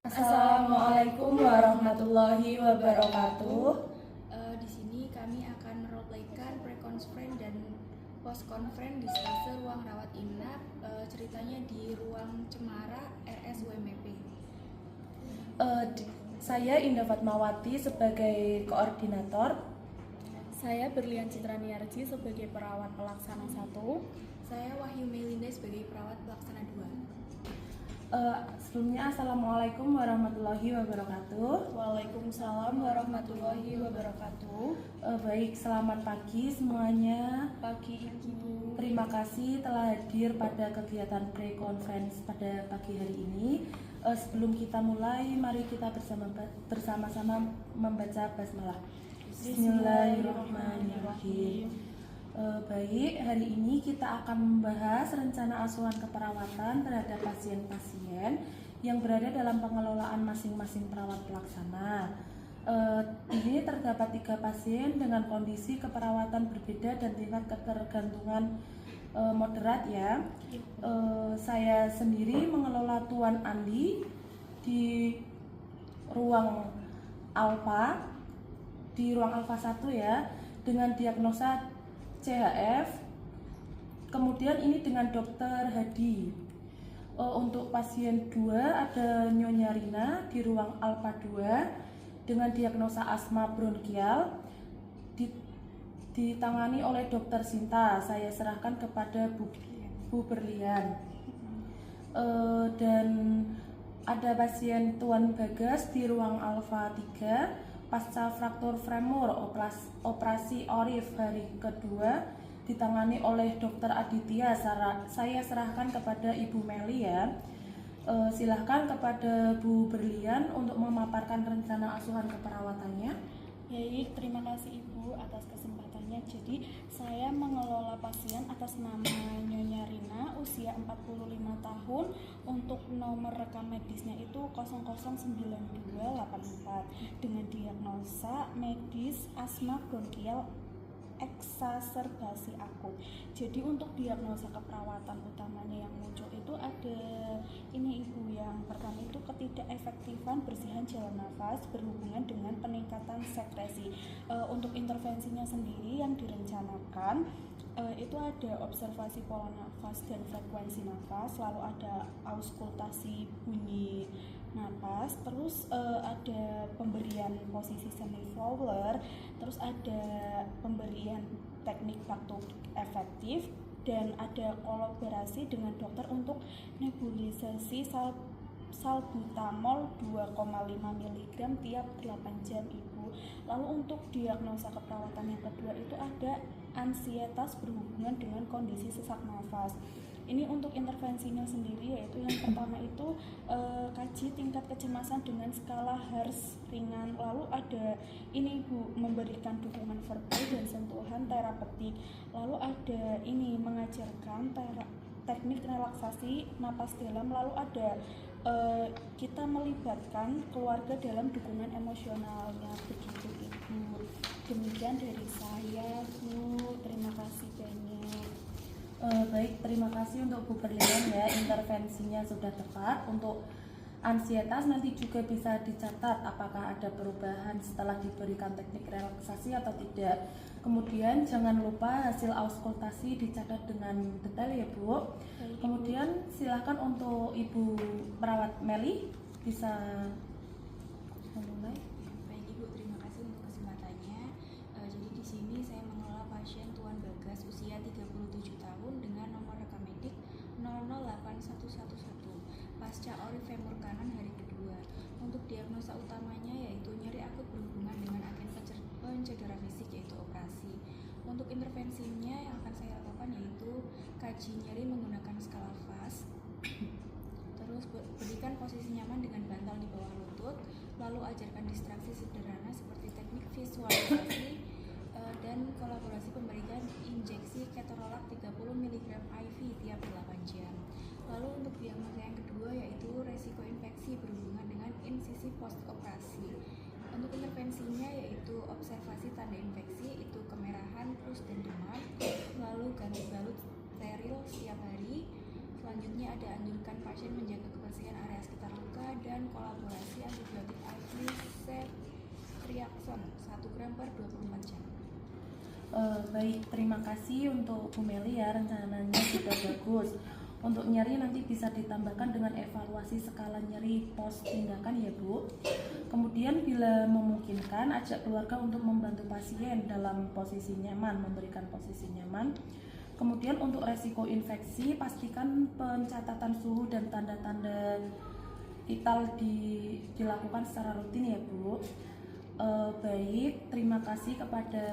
Assalamualaikum warahmatullahi wabarakatuh. Di sini kami akan meroleplaykan pre-conference dan post-conference di stase ruang rawat inap, ceritanya di ruang Cemara RSUMP. Saya Indah Fatmawati sebagai koordinator. Saya Berlian Citraniarji sebagai perawat pelaksana 1. Saya Wahyu Melinda sebagai perawat pelaksana 2. Sebelumnya Assalamualaikum warahmatullahi wabarakatuh. Waalaikumsalam warahmatullahi wabarakatuh. Baik, selamat pagi semuanya. Pagi Ibu. Terima kasih telah hadir pada kegiatan pre-conference pada pagi hari ini. Sebelum kita mulai, mari kita bersama-sama membaca basmalah. Bismillahirrahmanirrahim. Baik, hari ini kita akan membahas rencana asuhan keperawatan terhadap pasien-pasien yang berada dalam pengelolaan masing-masing perawat pelaksana. Ini terdapat 3 pasien dengan kondisi keperawatan berbeda dan tingkat ketergantungan moderat ya. Saya sendiri mengelola Tuan Andi di ruang Alfa, di ruang Alfa 1 ya, dengan diagnosa CHF. Kemudian ini dengan Dokter Hadi. Untuk pasien 2 ada Nyonya Rina di ruang Alfa 2 dengan diagnosa asma bronkial, ditangani oleh Dokter Sinta. Saya serahkan kepada Bu Berlian. Dan ada pasien Tuan Bagas di ruang Alfa 3 pasca fraktur femur operasi ORIF hari kedua, ditangani oleh Dokter Aditya. Saya serahkan kepada Ibu Meli ya. Silahkan kepada Bu Berlian untuk memaparkan rencana asuhan keperawatannya. Baik, terima kasih Ibu atas kesempatannya. Jadi, saya mengelola pasien atas nama Nyonya Rina, usia 45 tahun. Untuk nomor rekam medisnya itu 009284 dengan diagnosa medis asma bronkial eksaserbasi akut. Jadi untuk diagnosa keperawatan utamanya yang muncul itu ada ini Ibu. Yang pertama itu ketidakefektifan bersihan jalan nafas berhubungan dengan peningkatan sekresi. Untuk intervensinya sendiri yang direncanakan itu ada observasi pola nafas dan frekuensi nafas, lalu ada auskultasi bunyi nafas, terus ada pemberian posisi semi fowler, terus ada pemberian teknik batuk efektif, dan ada kolaborasi dengan dokter untuk nebulisasi salbutamol 2,5 mg tiap 8 jam Ibu. Lalu untuk diagnosa keperawatan yang kedua itu ada ansietas berhubungan dengan kondisi sesak nafas. Ini untuk intervensinya sendiri yaitu yang pertama itu kaji tingkat kecemasan dengan skala HERS ringan. Lalu ada ini Ibu, memberikan dukungan verbal dan sentuhan terapeutik. Lalu ada ini mengajarkan teknik relaksasi napas dalam. Lalu ada kita melibatkan keluarga dalam dukungan emosionalnya, begitu Ibu. Demikian dari saya Bu, terima kasih banyak. Baik, terima kasih untuk Bu Berlian ya, intervensinya sudah tepat. Untuk ansietas nanti juga bisa dicatat apakah ada perubahan setelah diberikan teknik relaksasi atau tidak. Kemudian jangan lupa hasil auskultasi dicatat dengan detail ya Bu. Kemudian silakan untuk Ibu perawat Meli bisa memulai. Baik Ibu, terima kasih untuk kesempatannya. Jadi di sini saya mengelola pasien Tuan Bagas usia 37 tahun dengan nomor rekam medik 008111 pasca ORIF femur kanan hari kedua. Untuk diagnosa utamanya yaitu nyeri akut berhubungan dengan agen pencedera fisik yaitu operasi. Untuk intervensinya yang akan saya lakukan yaitu kaji nyeri menggunakan skala FAS. Terus berikan posisi nyaman dengan bantal di bawah lutut, lalu ajarkan distraksi sederhana seperti teknik visualisasi dan kolaborasi pemberian injeksi ketorolak 30 mg IV tiap 8 jam. Lalu untuk diagnosa yang kedua yaitu resiko infeksi berhubungan dengan insisi post operasi. Untuk intervensinya yaitu observasi tanda infeksi itu kemerahan, plus dan demam, lalu ganti balut steril setiap hari. Selanjutnya ada anjurkan pasien menjaga kebersihan area sekitar luka dan kolaborasi antibiotik Ceftriaxone 1 gram per 24 jam. Baik, terima kasih untuk Bu Meli ya, rencananya sudah bagus. Untuk nyeri nanti bisa ditambahkan dengan evaluasi skala nyeri pos tindakan ya Bu. Kemudian bila memungkinkan ajak keluarga untuk membantu pasien dalam posisi nyaman, memberikan posisi nyaman. Kemudian untuk resiko infeksi pastikan pencatatan suhu dan tanda-tanda vital dilakukan secara rutin ya Bu. Baik, terima kasih kepada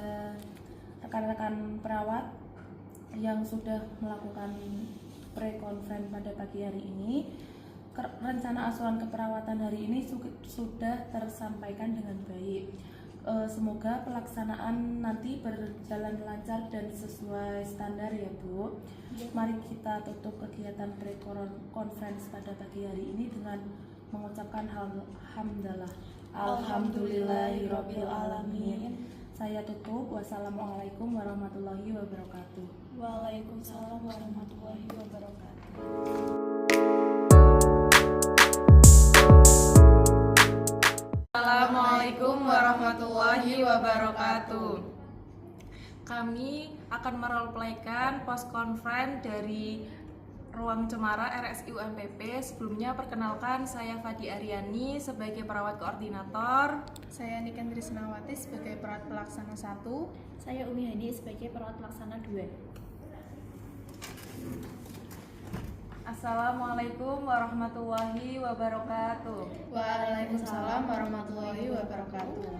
rekan-rekan perawat yang sudah melakukan pre-conference pada pagi hari ini. Rencana asuhan keperawatan hari ini sudah tersampaikan dengan baik. Semoga pelaksanaan nanti berjalan lancar dan sesuai standar ya Bu. Mari kita tutup kegiatan pre-conference pada pagi hari ini dengan mengucapkan alhamdulillah. Alhamdulillahirabbil alamin. Saya tutup. Wassalamualaikum warahmatullahi wabarakatuh. Waalaikumsalam warahmatullahi wabarakatuh. Assalamualaikum warahmatullahi wabarakatuh. Kami akan meroleplaykan post conference dari Ruang Cemara RSI UMPP. Sebelumnya perkenalkan, saya Fadi Aryani sebagai perawat koordinator. Saya Niken Trisnawati sebagai perawat pelaksana 1. Saya Umi Hani sebagai perawat pelaksana 2. Assalamualaikum warahmatullahi wabarakatuh. Waalaikumsalam warahmatullahi wabarakatuh.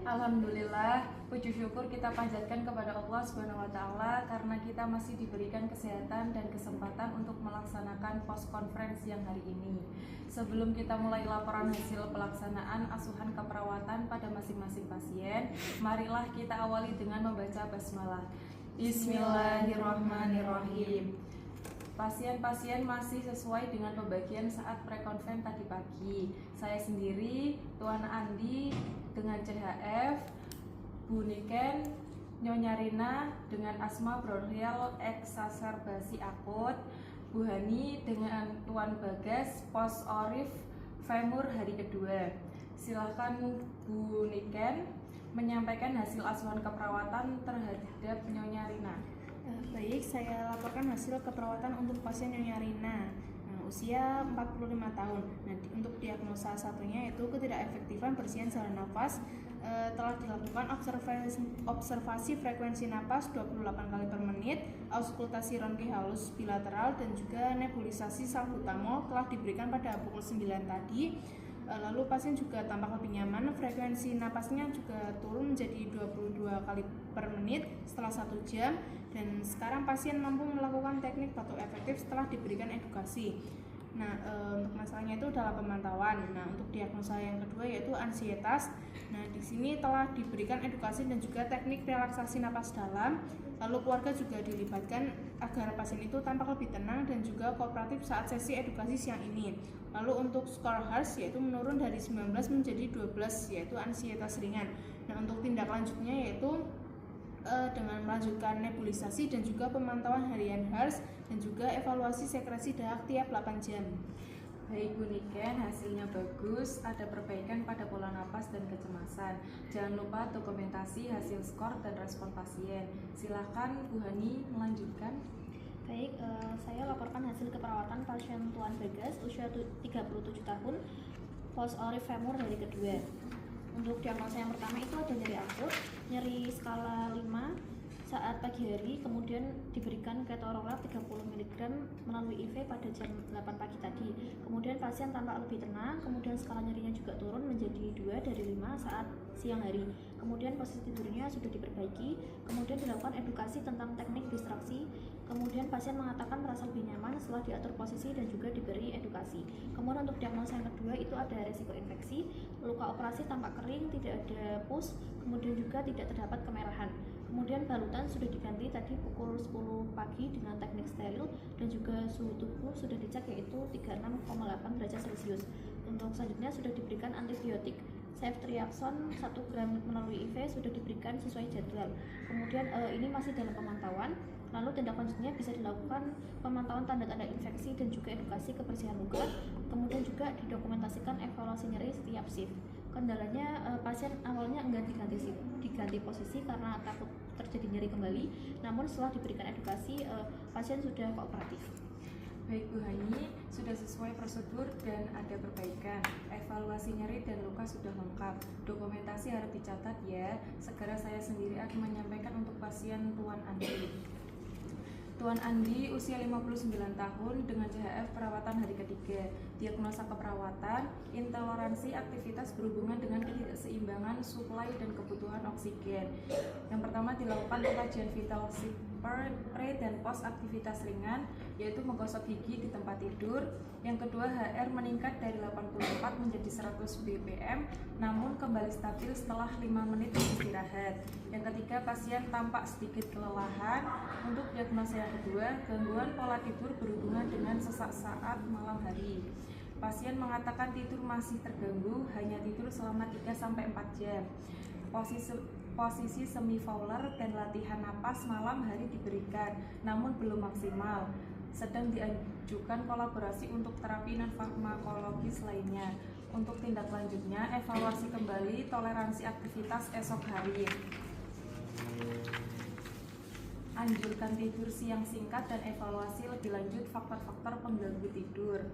Alhamdulillah, puji syukur kita panjatkan kepada Allah Subhanahu wa taala karena kita masih diberikan kesehatan dan kesempatan untuk melaksanakan post conference yang hari ini. Sebelum kita mulai laporan hasil pelaksanaan asuhan keperawatan pada masing-masing pasien, marilah kita awali dengan membaca basmalah. Bismillahirrahmanirrahim. Pasien-pasien masih sesuai dengan pembagian saat pre-conference tadi pagi. Saya sendiri, Tuan Andi dengan CHF, Bu Niken, Nyonya Rina dengan asma bronchial eksaserbasi akut, Bu Hani dengan Tuan Bagas post orif femur hari kedua. Silakan Bu Niken menyampaikan hasil asuhan keperawatan terhadap Nyonya Rina. Baik, saya laporkan hasil keperawatan untuk pasien Nyonya Rina. Usia 45 tahun. Nah, untuk diagnosa satunya yaitu ketidakefektifan bersihan saluran nafas. Telah dilakukan observasi frekuensi napas 28 kali per menit, auskultasi ronki halus bilateral dan juga nebulisasi salbutamol telah diberikan pada pukul 9 tadi. Lalu pasien juga tampak lebih nyaman, frekuensi napasnya juga turun menjadi 22 kali per menit setelah 1 jam, dan sekarang pasien mampu melakukan teknik batuk efektif setelah diberikan edukasi. Nah, untuk masalahnya itu dalam pemantauan. Nah, untuk diagnosa yang kedua yaitu ansietas. Nah, di sini telah diberikan edukasi dan juga teknik relaksasi napas dalam. Lalu keluarga juga dilibatkan agar pasien itu tampak lebih tenang dan juga kooperatif saat sesi edukasi siang ini. Lalu untuk skor HARS yaitu menurun dari 19 menjadi 12 yaitu ansietas ringan. Nah, untuk tindak lanjutnya yaitu dengan melanjutkan nebulisasi dan juga pemantauan harian HARS dan juga evaluasi sekresi dahak tiap 8 jam. Baik Bu Niken, hasilnya bagus, ada perbaikan pada pola napas dan kecemasan. Jangan lupa dokumentasi hasil skor dan respon pasien. Silakan Bu Hani melanjutkan. Baik, saya laporkan hasil keperawatan pasien Tuan Bagas usia 37 tahun, post orif femur hari kedua. Untuk diagnosa yang pertama itu ada nyeri akut, nyeri skala 5 saat pagi hari, kemudian diberikan ketorolac 30 mg melalui IV pada jam 8 pagi tadi. Kemudian pasien tampak lebih tenang, kemudian skala nyerinya juga turun menjadi 2 dari 5 saat siang hari. Kemudian posisi tidurnya sudah diperbaiki, kemudian dilakukan edukasi tentang teknik distraksi. Kemudian pasien mengatakan merasa lebih nyaman setelah diatur posisi dan juga diberi edukasi. Kemudian untuk diagnosa yang kedua itu ada resiko infeksi, luka operasi tampak kering, tidak ada pus, kemudian juga tidak terdapat kemerahan. Kemudian balutan sudah diganti tadi pukul 10 pagi dengan teknik steril dan juga suhu tubuh sudah dicek yaitu 36,8 derajat Celcius. Untuk selanjutnya sudah diberikan antibiotik ceftriaxone 1 gram melalui IV sudah diberikan sesuai jadwal. Kemudian ini masih dalam pemantauan. Lalu tindak lanjutnya bisa dilakukan pemantauan tanda-tanda infeksi dan juga edukasi kebersihan luka. Kemudian juga didokumentasikan evaluasi nyeri setiap shift. Kendalanya pasien awalnya enggan diganti posisi karena takut terjadi nyeri kembali. Namun setelah diberikan edukasi, pasien sudah kooperatif. Baik Bu Hani, sudah sesuai prosedur dan ada perbaikan. Evaluasi nyeri dan luka sudah lengkap. Dokumentasi harus dicatat ya. Segera saya sendiri akan menyampaikan untuk pasien Tuan Andi. Tuan Andi usia 59 tahun dengan CHF perawatan hari ketiga. Diagnosa keperawatan, intoleransi aktivitas berhubungan dengan ketidakseimbangan suplai dan kebutuhan oksigen. Yang pertama dilakukan pengkajian vital sign pre dan post aktivitas ringan, yaitu menggosok gigi di tempat tidur. Yang kedua, HR meningkat dari 84 menjadi 100 bpm, namun kembali stabil setelah 5 menit istirahat. Yang ketiga, pasien tampak sedikit kelelahan. Untuk diagnosa yang kedua, gangguan pola tidur berhubungan dengan sesak saat malam hari. Pasien mengatakan tidur masih terganggu, hanya tidur selama 3-4 jam. Posisi semi-fowler dan latihan napas malam hari diberikan, namun belum maksimal. Sedang diajukan kolaborasi untuk terapi non-farmakologis lainnya. Untuk tindak lanjutnya, evaluasi kembali toleransi aktivitas esok hari. Anjurkan tidur siang singkat dan evaluasi lebih lanjut faktor-faktor pengganggu tidur.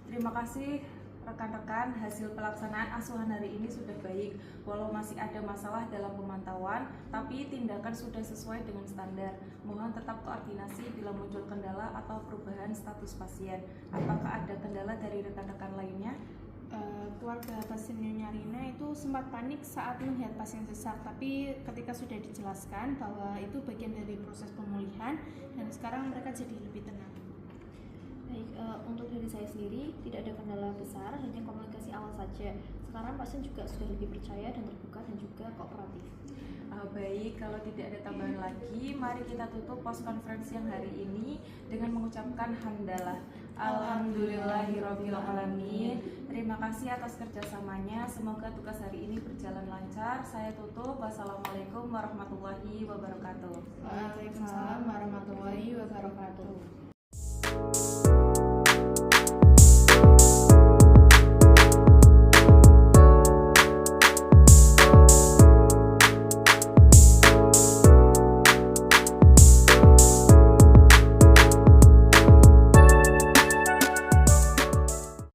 Terima kasih rekan-rekan, hasil pelaksanaan asuhan hari ini sudah baik. Walau masih ada masalah dalam pemantauan, tapi tindakan sudah sesuai dengan standar. Mohon tetap koordinasi bila muncul kendala atau perubahan status pasien. Apakah ada kendala dari rekan-rekan lainnya? Keluarga pasien Nyonya Rina itu sempat panik saat melihat pasien sesak, tapi ketika sudah dijelaskan bahwa itu bagian dari proses pemulihan dan sekarang mereka jadi lebih tenang. Baik, untuk diri saya sendiri tidak ada kendala besar, hanya komunikasi awal saja. Sekarang pasien juga sudah lebih percaya dan terbuka dan juga kooperatif. Baik, kalau tidak ada tambahan lagi, mari kita tutup pos konferensi yang hari ini dengan mengucapkan hamdalah. Alhamdulillahirabbil alamin. Terima kasih atas kerjasamanya. Semoga tugas hari ini berjalan lancar. Saya tutup. Wassalamualaikum warahmatullahi wabarakatuh. Waalaikumsalam warahmatullahi wabarakatuh.